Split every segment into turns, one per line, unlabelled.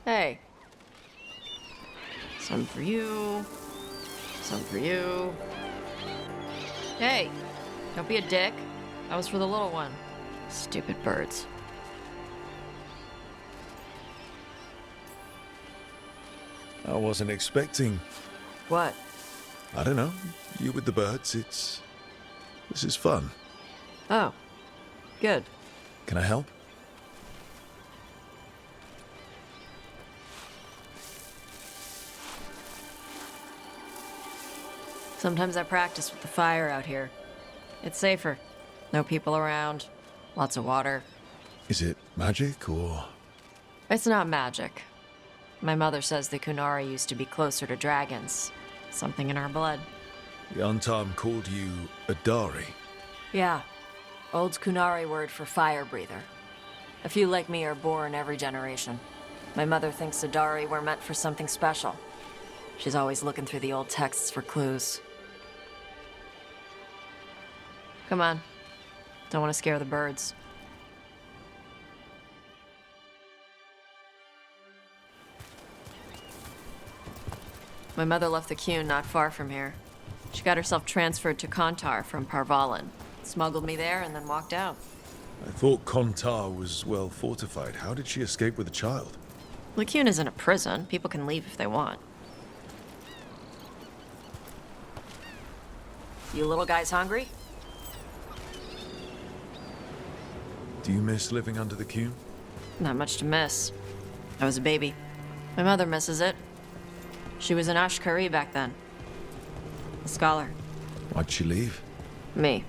Hey. Some for you. Some for you. Hey, don't be a dick. That was for the little one. Stupid birds.
I wasn't expecting...
What?
I don't know. You with the birds, this is fun.
Oh, good.
Can I help?
Sometimes I practice with the fire out here. It's safer. No people around. Lots of water.
Is it magic, or...?
It's not magic. My mother says the Kunari used to be closer to dragons. Something in our blood.
The Untarm called you a Dari.
Yeah. Old Kunari word for fire breather. A few like me are born every generation. My mother thinks the Dari were meant for something special. She's always looking through the old texts for clues. Come on. Don't want to scare the birds. My mother left the Qun not far from here. She got herself transferred to Kontar from Parvalan. Smuggled me there and then walked out.
I thought Kontar was well fortified. How did she escape with a child?
The Qun isn't a prison. People can leave if they want. You little guys hungry?
Do you miss living under the Qun?
Not much to miss. I was a baby. My mother misses it. She was an Ashkari back then. A scholar.
Why'd she leave?
Me.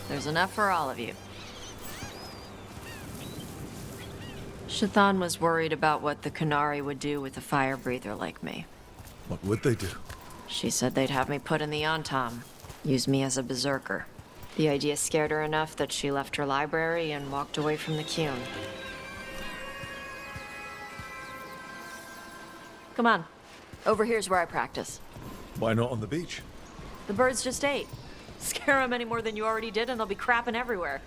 There's enough for all of you. Shathan was worried about what the Kunari would do with a fire breather like me.
What would they do?
She said they'd have me put in the Antam, use me as a berserker. The idea scared her enough that she left her library and walked away from the Qun. Come on. Over here's where I practice.
Why not on the beach?
The birds just ate. Scare them any more than you already did and they'll be crapping everywhere.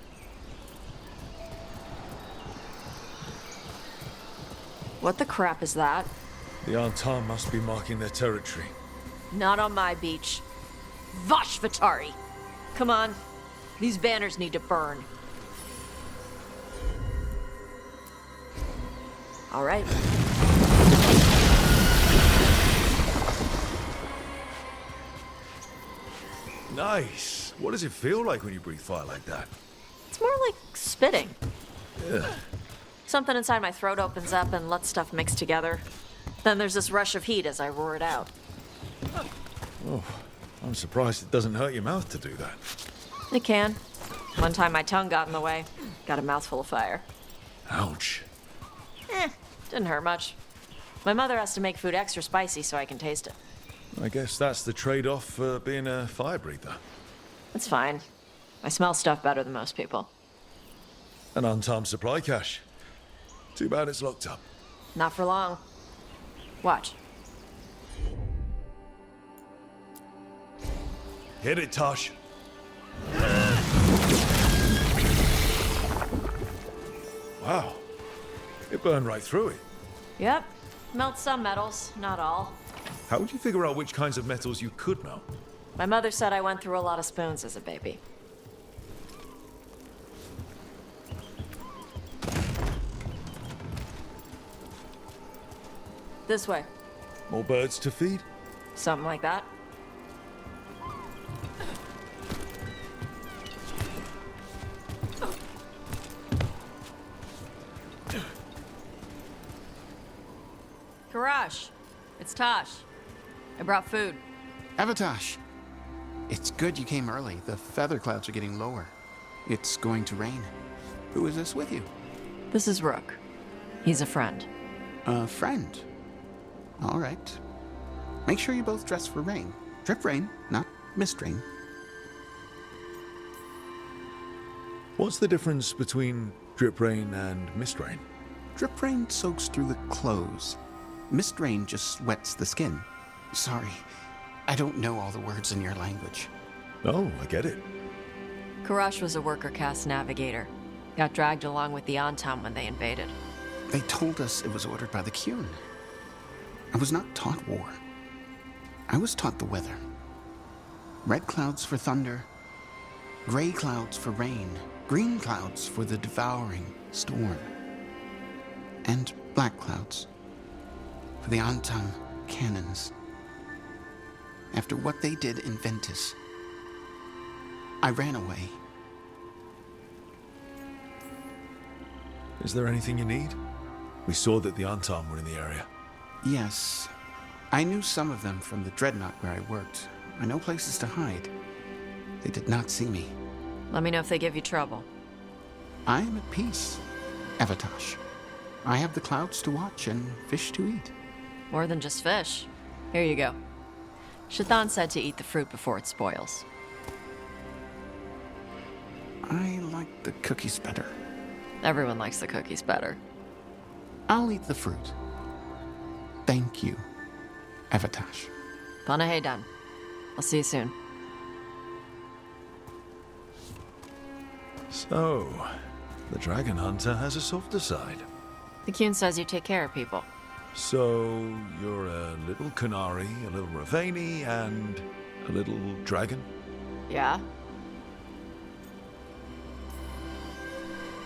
What the crap is that?
The Antar must be marking their territory.
Not on my beach. Vashvatari! Come on. These banners need to burn. All right.
Nice. What does it feel like when you breathe fire like that?
It's more like spitting.
Ugh.
Something inside my throat opens up and lets stuff mix together. Then there's this rush of heat as I roar it out.
Oh, I'm surprised it doesn't hurt your mouth to do that.
It can. One time my tongue got in the way. Got a mouthful of fire.
Ouch.
Didn't hurt much. My mother has to make food extra spicy so I can taste it.
I guess that's the trade-off for being a fire breather.
It's fine. I smell stuff better than most people.
An untimed supply cache. Too bad it's locked up.
Not for long. Watch.
Hit it, Tosh. Wow. It burned right through it.
Yep. Melts some metals, not all.
How would you figure out which kinds of metals you could melt?
My mother said I went through a lot of spoons as a baby. This way.
More birds to feed?
Something like that. Karash, it's Tosh. I brought food.
Avatosh, it's good you came early. The feather clouds are getting lower. It's going to rain. Who is this with you?
This is Rook. He's a friend.
A friend. All right. Make sure you both dress for rain. Drip rain, not mist rain.
What's the difference between drip rain and mist rain?
Drip rain soaks through the clothes. Mist rain just wets the skin. Sorry, I don't know all the words in your language.
Oh, I get it.
Karash was a worker caste navigator. Got dragged along with the Antam when they invaded.
They told us it was ordered by the Qun. I was not taught war. I was taught the weather. Red clouds for thunder, gray clouds for rain, green clouds for the devouring storm, and black clouds for the Antam cannons. After what they did in Ventus, I ran away.
Is there anything you need? We saw that the Antam were in the area.
Yes, I knew some of them from the Dreadnought where I worked. I know places to hide. They did not see me.
Let me know if they give you trouble.
I am at peace, Evatash. I have the clouds to watch and fish to eat.
More than just fish. Here you go. Shathan said to eat the fruit before it spoils.
I like the cookies better.
Everyone likes the cookies better.
I'll eat the fruit. Thank you, Evatash.
Panaheydan. I'll see you soon.
So, the Dragon Hunter has a softer side.
The Qun says you take care of people.
So, you're a little Kunari, a little Ravani, and a little dragon?
Yeah?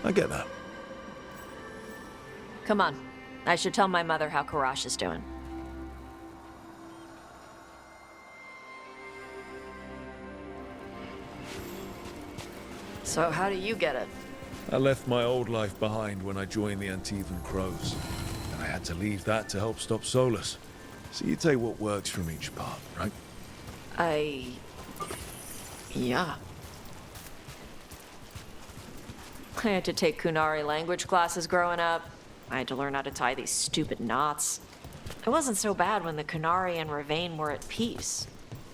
I get that.
Come on. I should tell my mother how Karash is doing. So how do you get it?
I left my old life behind when I joined the Antivan Crows, and I had to leave that to help stop Solus. So you take what works from each part, right?
Yeah. I had to take Kunari language classes growing up. I had to learn how to tie these stupid knots. It wasn't so bad when the Kunari and Ravane were at peace.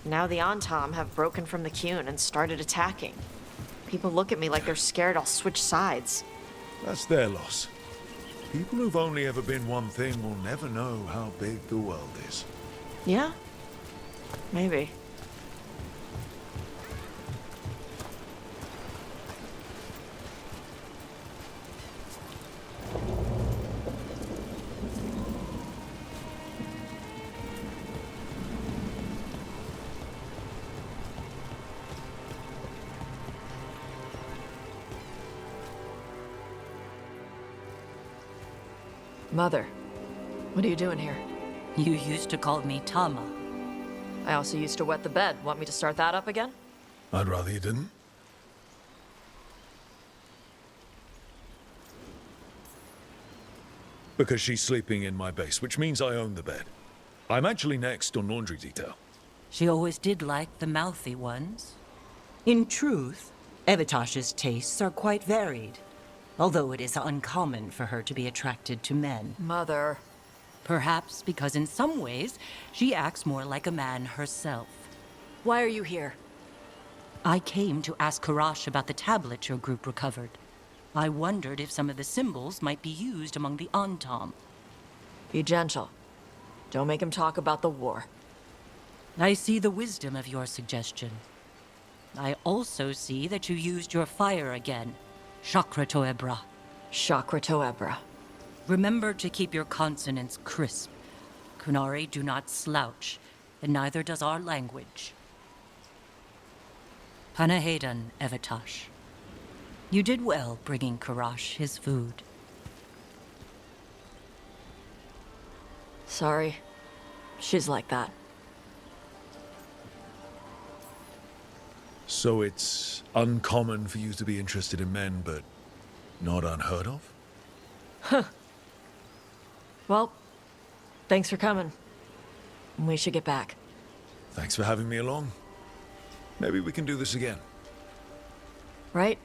Now the Antam have broken from the Qun and started attacking. People look at me like they're scared I'll switch sides.
That's their loss. People who've only ever been one thing will never know how big the world is.
Yeah? Maybe. Mother, what are you doing here?
You used to call me Tama.
I also used to wet the bed. Want me to start that up again?
I'd rather you didn't. Because she's sleeping in my base, which means I own the bed. I'm actually next on laundry detail.
She always did like the mouthy ones. In truth, Evitash's tastes are quite varied, although it is uncommon for her to be attracted to men.
Mother.
Perhaps because in some ways, she acts more like a man herself.
Why are you here?
I came to ask Karash about the tablet your group recovered. I wondered if some of the symbols might be used among the Antam.
Be gentle. Don't make him talk about the war.
I see the wisdom of your suggestion. I also see that you used your fire again. Chakra Toebra.
Chakra Toebra.
Remember to keep your consonants crisp. Kunari do not slouch, and neither does our language. Panaheydan, Evitash. You did well bringing Karash his food.
Sorry. She's like that.
So it's uncommon for you to be interested in men, but not unheard of?
Well, thanks for coming. We should get back.
Thanks for having me along. Maybe we can do this again.
Right?